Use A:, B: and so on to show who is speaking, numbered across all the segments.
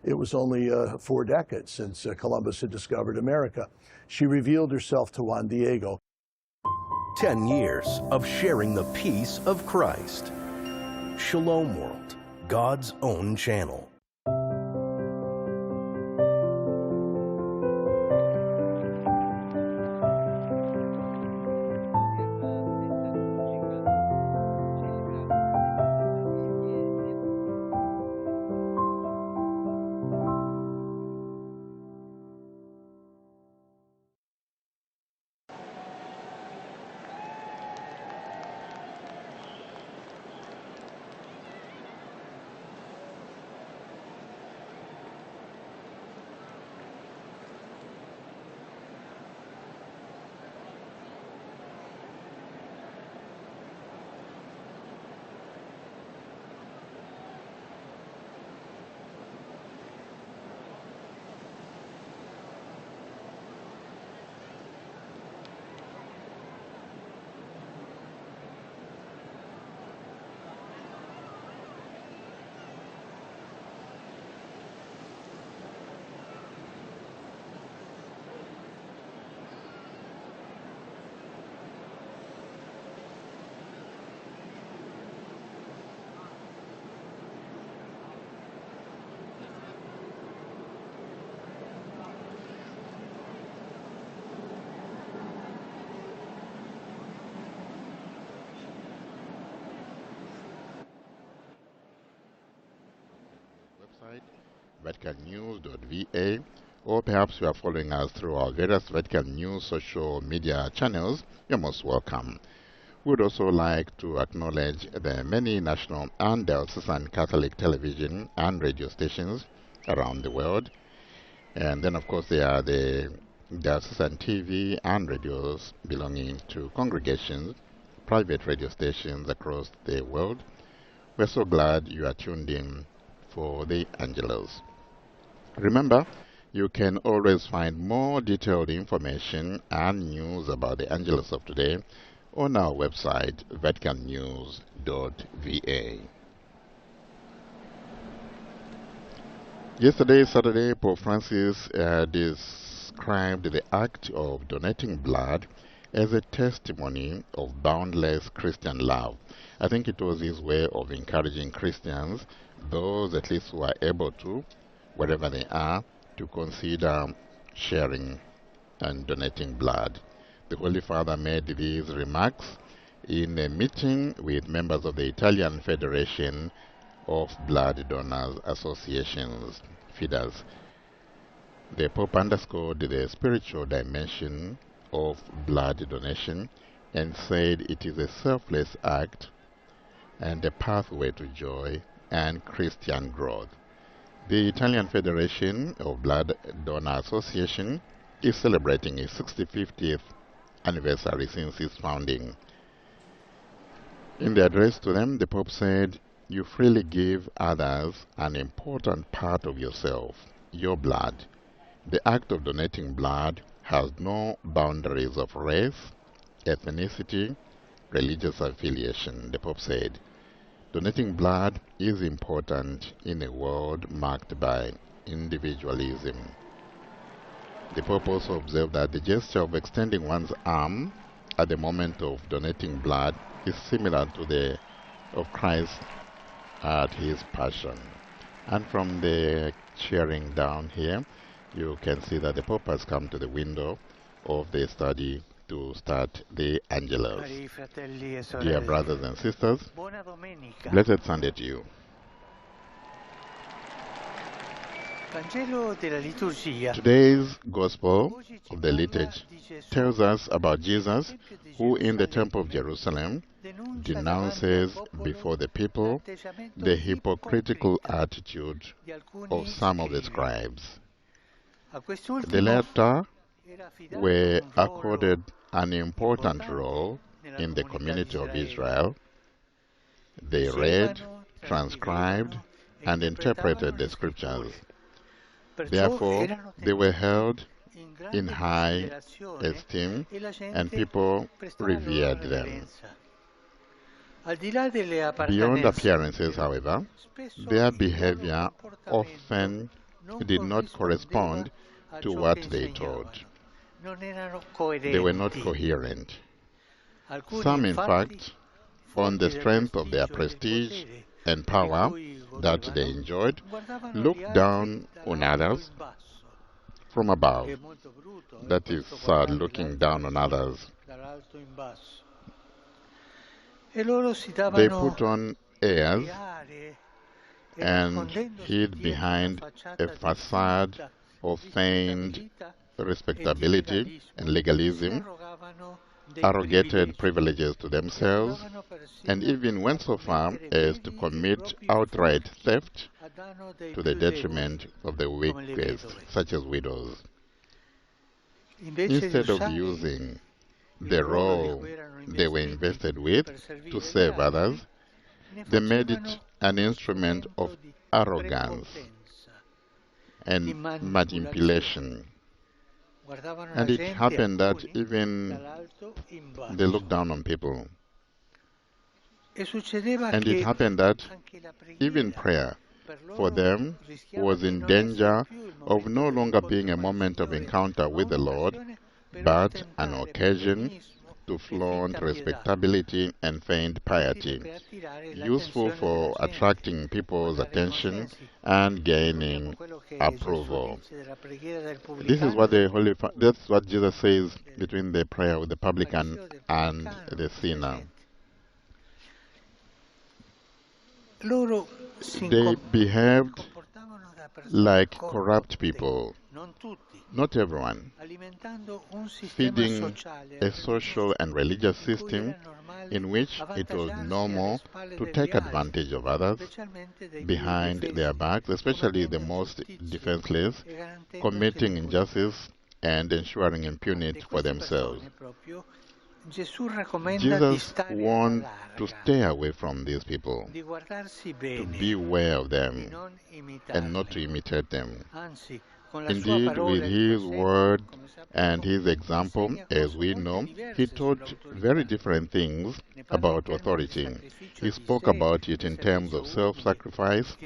A: It was only 4 decades since Columbus had discovered America. She revealed herself to Juan Diego.
B: 10 years of sharing the peace of Christ. Shalom World, God's own channel.
C: VaticanNews.va, or perhaps you are following us through our various Vatican News social media channels, you're most welcome. We would also like to acknowledge the many national and diocesan Catholic television and radio stations around the world. And then, of course, there are the diocesan TV and radios belonging to congregations, private radio stations across the world. We're so glad you are tuned in for the Angelus. Remember, you can always find more detailed information and news about the Angelus of today on our website, vaticannews.va. Yesterday, Saturday, Pope Francis described the act of donating blood as a testimony of boundless Christian love. I think it was his way of encouraging Christians, those at least who are able to, wherever they are, to consider sharing and donating blood. The Holy Father made these remarks in a meeting with members of the Italian Federation of Blood Donors Associations, FIDAS. The Pope underscored the spiritual dimension of blood donation and said it is a selfless act and a pathway to joy and Christian growth. The Italian Federation of Blood Donor Association is celebrating its 65th anniversary since its founding. In the address to them, the Pope said, "You freely give others an important part of yourself, your blood. The act of donating blood has no boundaries of race, ethnicity, religious affiliation," the Pope said. Donating blood is important in a world marked by individualism. The Pope also observed that the gesture of extending one's arm at the moment of donating blood is similar to the of Christ at his passion. And from the cheering down here, you can see that the Pope has come to the window of the study to start the Angelus. Dear brothers and sisters, blessed Sunday to you. Today's Gospel of the Liturgy tells us about Jesus, who in the Temple of Jerusalem denounces before the people the hypocritical attitude of some of the scribes. The latter were accorded an important role in the community of Israel. They read, transcribed, and interpreted the scriptures. Therefore, they were held in high esteem, and people revered them. Beyond appearances, however, their behavior often did not correspond to what they taught. They were not coherent. Some, in fact, on the strength of their prestige and power that they enjoyed, looked down on others from above. That is sad, looking down on others. They put on airs and hid behind a facade of feigned respectability and legalism, arrogated privileges to themselves, and even went so far as to commit outright theft to the detriment of the weakest, such as widows. Instead of using the role they were invested with to serve others, they made it an instrument of arrogance and manipulation. And it happened that even they looked down on people. And it happened that even prayer for them was in danger of no longer being a moment of encounter with the Lord, but an occasion to flaunt respectability and feigned piety, useful for attracting people's attention and gaining approval. This is what that's what Jesus says between the prayer of the publican and the sinner. They behaved like corrupt people, not everyone, feeding a social and religious system in which it was normal to take advantage of others behind their backs, especially the most defenseless, committing injustice and ensuring impunity for themselves. Jesus warned to stay away from these people, to beware of them, and not to imitate them. Indeed, with his word and his example, as we know, he taught very different things about authority. He spoke about it in terms of self-sacrifice,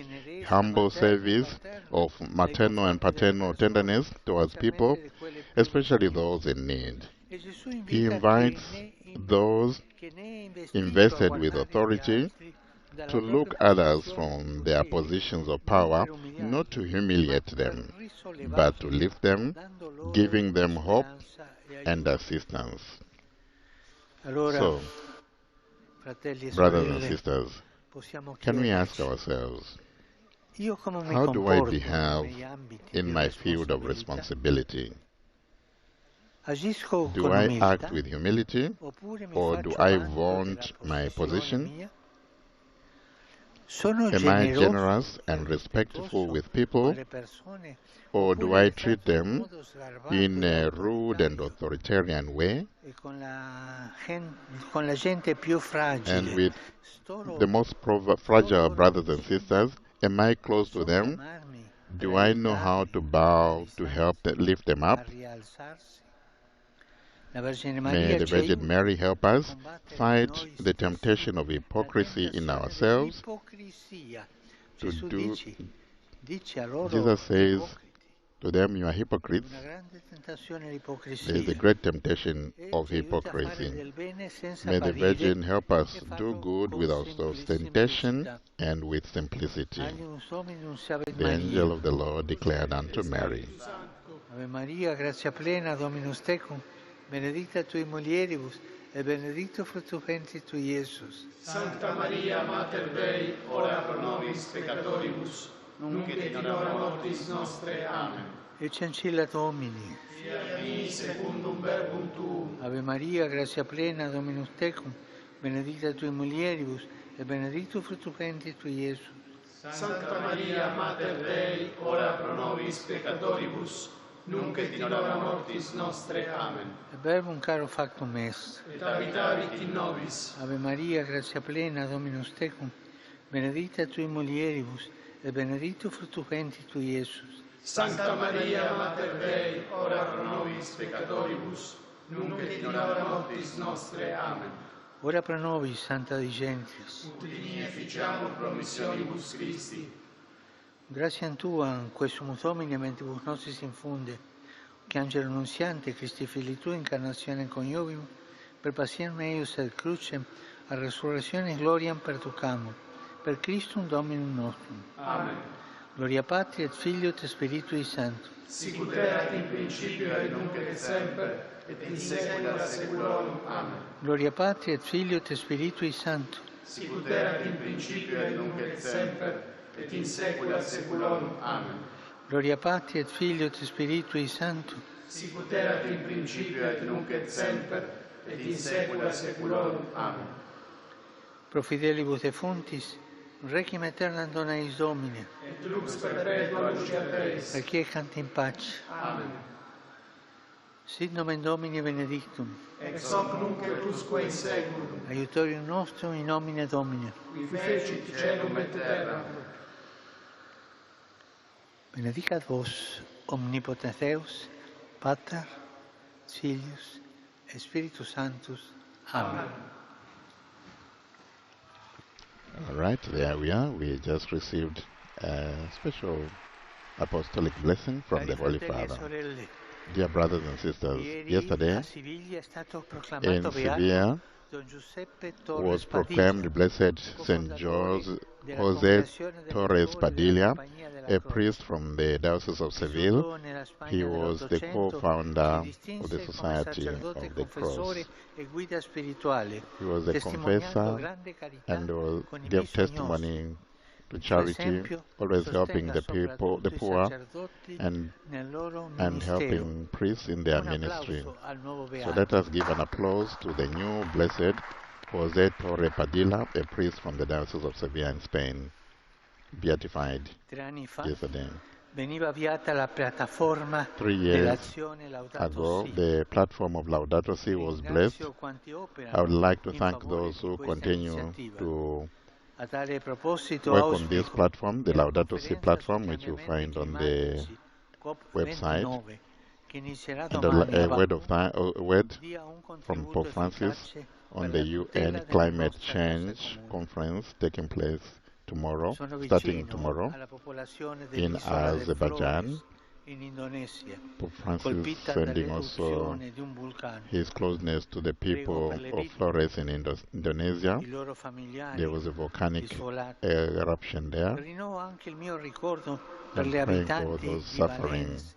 C: humble service, of maternal and paternal tenderness towards people, especially those in need. He invites those invested with authority to look others from their positions of power, not to humiliate them, but to lift them, giving them hope and assistance. So, brothers and sisters, can we ask ourselves, how do I behave in my field of responsibility? Do I act with humility, or do I vaunt my position? Am I generous and respectful with people, or do I treat them in a rude and authoritarian way? And with the most fragile brothers and sisters, am I close to them? Do I know how to bow to help lift them up? May the Virgin Mary help us fight the temptation of hypocrisy in ourselves. Jesus says to them, you are hypocrites. There is a great temptation of hypocrisy. May the Virgin help us do good without ostentation and with simplicity. The angel of the Lord declared unto Mary,
D: Ave Maria, gratia plena, Dominus tecum, benedicta tui mulieribus, et benedictus fructus ventris tui, Iesus.
E: Sancta Maria, Mater Dei, ora pro nobis peccatoribus, nunc et in hora mortis nostre. Amen.
D: Ecce ancilla Domini.
E: Fiat mi secundum verbum tuum.
D: Ave Maria, gratia plena, Dominus tecum, benedicta tui mulieribus, et benedictus fructus ventris tui, Iesus.
E: Sancta Maria, Mater Dei, ora pro nobis peccatoribus, nunc et in hora mortis nostre. Amen.
D: Et verbum caro factum est.
E: Et habitavit in nobis.
D: Ave Maria, gratia plena, Dominus tecum, benedicta tui mulieribus, et benedictus fructus ventris tui, Iesus.
E: Sancta Maria, Mater Dei, ora pro nobis peccatoribus, nunc et in hora mortis nostre. Amen.
D: Ora pro nobis, Santa Dei Gentris.
E: Ut digni efficiamur promissionibus Christi.
D: Grazie a Tua, in questo mutomine, mentibus nostris infunde, che Angelo Nunziante, Christi Fili Tua, incarnazione coniovim, per passione eius et crucem, a resurrezione gloriam perducamur, per Christum Dominum nostrum.
E: Amen.
D: Gloria Patri et Filio et Spiritui Sancto.
E: Sicut erat in principio et nunc et semper, et in saecula saeculorum. Amen.
D: Gloria Patri et Filio et Spiritui Sancto.
E: Sicut erat in principio et nunc et semper, et in saecula saeculorum. Amen.
D: Gloria Patri et Filio et Spiritui Sancto.
E: Sicut erat in principio et nunc et semper, et in saecula saeculorum. Amen.
D: Pro fidelibus defuntis, requiem aeternam dona eis Domine,
E: Et lux perpetua luceat eis.
D: requiescant in pace.
E: Amen.
D: Sit nomen Domini benedictum,
E: Ex hoc nunc et usque in saeculum,
D: aiutorium nostrum in nomine Domini.
E: qui fecit caelum et terram.
D: Benedicat vos, omnipotens Deus, Pater, Filius, et Spiritus Sanctus. Amen.
C: All right, there we are. We just received a special apostolic blessing from the Holy
D: Cari fratelli e
C: Father.
D: sorelle,
C: Dear brothers and sisters,
D: ieri
C: yesterday
D: a Siviglia è stato
C: in
D: proclamato beato
C: Sevilla
D: Don Giuseppe
C: was
D: Torres
C: proclaimed
D: Padilla,
C: Blessed St. Jose Torres Padilla, a priest from the Diocese of Seville. He was the co-founder of the Society of the Cross. He was a confessor and gave testimony to charity, always helping the people, the poor, and helping priests in their ministry. So let us give an applause to the new Blessed Jose Torres Padilla, a priest from the Diocese of Sevilla in Spain, beatified
D: 3 anni fa
C: yesterday.
D: veniva avviata la piattaforma
C: 3 years
D: dell'azione Laudato
C: ago,
D: Si.
C: the platform of Laudato Si was blessed.
D: Ringrazio quanti operano
C: I would like to
D: in
C: thank
D: favore
C: those
D: di
C: who
D: questa
C: continue
D: iniziativa.
C: to
D: A tale proposito
C: work on this
D: auspico
C: platform, the
D: che la
C: Laudato Si
D: conferenza
C: platform,
D: sui
C: which you
D: cambiamenti
C: find on the
D: climatici,
C: website,
D: COP29, che inizierà
C: and
D: domani
C: a word
D: dia un
C: from
D: contributo
C: Pope Francis
D: efficace
C: on
D: per
C: the
D: la tutela
C: UN
D: della
C: Climate
D: nostra casa
C: Change
D: comune.
C: Conference taking place tomorrow,
D: Sono
C: starting
D: vicino
C: tomorrow
D: alla popolazione
C: in
D: dell'isola del
C: Azerbaijan.
D: Flores in Indonesia,
C: Pope Francis
D: colpita
C: sending also
D: dall'eruzione di un vulcano.
C: his closeness to the people
D: per le
C: of
D: vittime,
C: Flores in Indonesia.
D: I loro familiari,
C: There was a volcanic
D: gli sfolati.
C: eruption there.
D: Rinnovo anche il mio ricordo per
C: I'm
D: le
C: praying for
D: abitanti
C: those
D: di
C: suffering
D: Valencia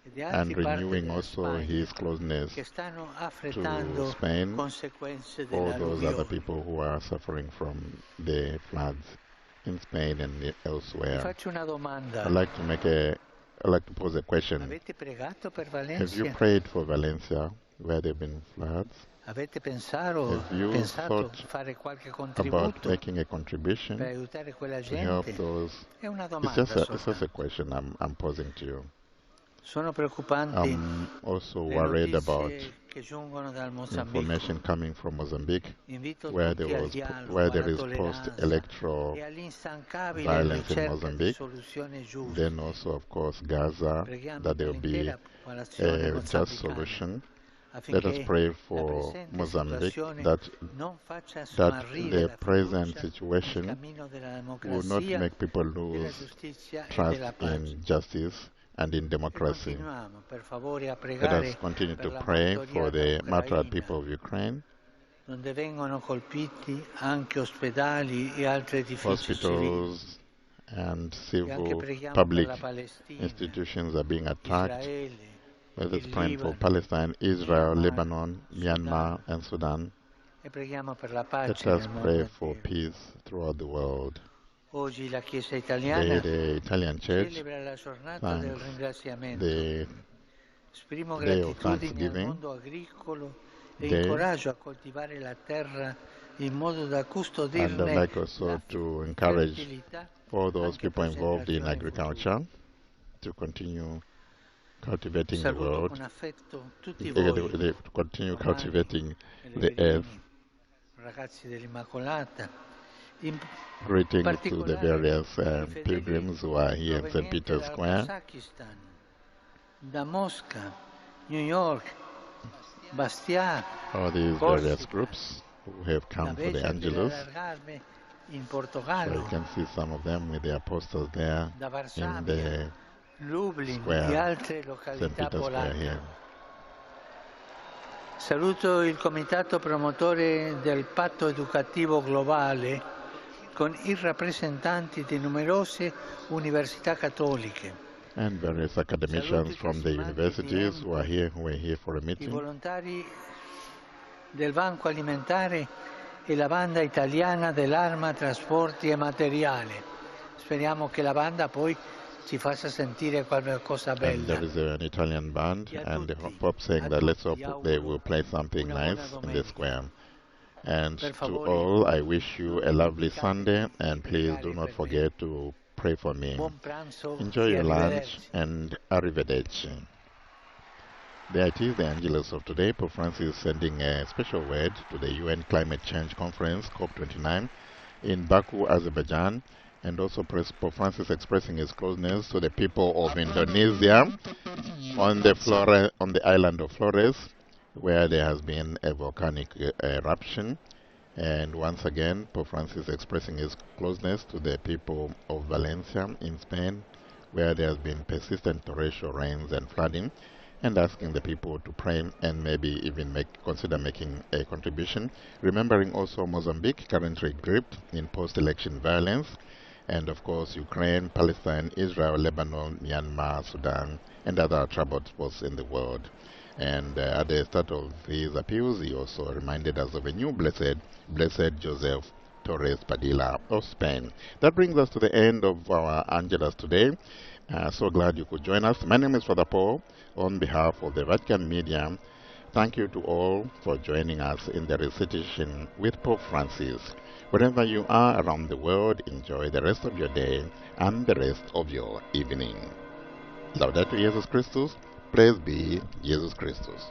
D: e di
C: and
D: altre parti
C: renewing
D: della
C: also
D: Spagna
C: his closeness
D: che stanno
C: to
D: affrettando
C: Spain,
D: conseguenze
C: all those other
D: dell'alluvione.
C: people who are suffering from the floods in Spain and
D: Vi
C: elsewhere.
D: faccio una domanda.
C: I'd like to pose a question.
D: Avete pregato per
C: Have you
D: Valencia?
C: prayed for Valencia where there have been floods?
D: Avete pensato
C: Have you thought
D: fare qualche
C: about
D: contributo
C: making a
D: per
C: contribution
D: aiutare quella
C: to help
D: gente?
C: those?
D: È una
C: It's
D: domanda
C: just a
D: soltanto.
C: question I'm posing to you.
D: Sono preoccupanti
C: I'm also
D: le
C: worried about
D: notizie che giungono dal Mozambico.
C: information coming from Mozambique,
D: Invito
C: where
D: tutti
C: there
D: al
C: was
D: dialogo,
C: where there
D: alla
C: is
D: tolleranza
C: post-electoral
D: e all'instancabile
C: violence in
D: ricerca di
C: Mozambique.
D: soluzioni giuste.
C: Then also, of course, Gaza,
D: Preghiamo
C: that
D: per
C: there will be
D: l'intera popolazione
C: a just
D: mozambicana
C: solution. Let us
D: affinché
C: pray
D: la
C: for
D: presente
C: Mozambique
D: situazione
C: that
D: non faccia
C: that
D: smarrire
C: the
D: la
C: present
D: fiducia nel
C: situation
D: cammino della
C: will not
D: democrazia,
C: make people
D: della
C: lose
D: giustizia e
C: trust
D: della pace.
C: in justice and in
D: E
C: democracy.
D: continuiamo per favore a
C: Let
D: pregare
C: us continue
D: per
C: to
D: la
C: pray for the
D: martoriata
C: martyred
D: Ucraina,
C: people of Ukraine,
D: donde vengono colpiti anche ospedali e altri edifici civili.
C: hospitals and
D: E anche
C: civil
D: preghiamo
C: public
D: per la Palestina,
C: institutions are being attacked.
D: Israele,
C: Let us
D: il
C: pray for
D: Libano,
C: Palestine, Israel,
D: Myanmar,
C: Lebanon, Myanmar, and Sudan.
D: e preghiamo per la
C: Let
D: pace
C: us
D: nel
C: pray
D: mondo
C: for
D: intero.
C: peace throughout the world.
D: Oggi la Chiesa
C: Today,
D: italiana
C: the Italian Church
D: celebra la giornata del
C: thanks
D: ringraziamento.
C: the
D: Esprimo
C: Day of
D: gratitudine al
C: Thanksgiving,
D: mondo agricolo e
C: Day.
D: incoraggio a coltivare la terra in modo da
C: and I'd
D: custodirne
C: like also
D: la
C: to encourage
D: fertilità
C: all those
D: anche
C: people
D: per
C: involved in
D: generazioni future.
C: agriculture to continue cultivating the
D: Saluto
C: world,
D: con affetto tutti
C: to
D: voi,
C: continue
D: romani
C: cultivating
D: e
C: the earth.
D: pellegrini, ragazzi dell'Immacolata, in
C: Greeting to the
D: particolare
C: various
D: i fedeli
C: pilgrims who are here in St.
D: provenienti
C: Peter's
D: dal
C: Square,
D: Kazakistan, da Mosca, New York, Bastia,
C: all these various
D: Corsica,
C: groups who have
D: da
C: come for the
D: Beja del
C: Angelus,
D: Algarve in
C: So you
D: Portogallo,
C: can see some of them with the apostles there
D: da
C: in
D: Varsavia,
C: the
D: Lublin e
C: square,
D: altre
C: St.
D: località
C: Peter's Square
D: polacche.
C: here.
D: Saluto il comitato promotore del patto educativo globale con i rappresentanti di numerose università cattoliche,
C: And various academicians from the universities who were here for a
D: i
C: meeting.
D: volontari del Banco Alimentare e la banda italiana dell'Arma, Trasporti e Materiale. Speriamo che la banda poi ci faccia sentire qualcosa
C: And
D: bella.
C: there is an Italian band,
D: E a
C: and the
D: tutti,
C: Pope saying
D: a
C: that let's
D: tutti
C: hope they will
D: auguro
C: play something
D: una buona
C: nice in the
D: domenica.
C: square. And
D: Per
C: to
D: favore,
C: all, I wish you a
D: non
C: lovely
D: dimenticate
C: Sunday,
D: di
C: and please
D: pregare
C: do not
D: per me.
C: forget to pray for me.
D: Buon pranzo
C: Enjoy
D: e
C: your lunch
D: arrivederci.
C: and arrivederci. There it is, the Angelus of today. Pope Francis sending a special word to the UN Climate Change Conference, COP29, in Baku, Azerbaijan, and also Pope Francis expressing his closeness to the people of Indonesia on the island of Flores, where there has been a volcanic eruption. And once again, Pope Francis expressing his closeness to the people of Valencia in Spain, where there has been persistent torrential rains and flooding, and asking the people to pray and maybe even consider making a contribution. Remembering also Mozambique, currently gripped in post-election violence, and of course Ukraine, Palestine, Israel, Lebanon, Myanmar, Sudan, and other troubled spots in the world. And at the start of these appeals, he also reminded us of a new blessed Joseph Torres Padilla of Spain. That brings us to the end of our Angelus today. So glad you could join us. My name is Father Paul. On behalf of the Vatican Media, thank you to all for joining us in the Recitation with Pope Francis. Wherever you are around the world, enjoy the rest of your day and the rest of your evening. Laudetur Jesus Christus. Praise be Jesus Christus.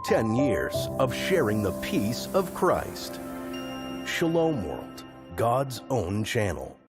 B: "10 years of sharing the peace of Christ." Shalom World, God's own channel.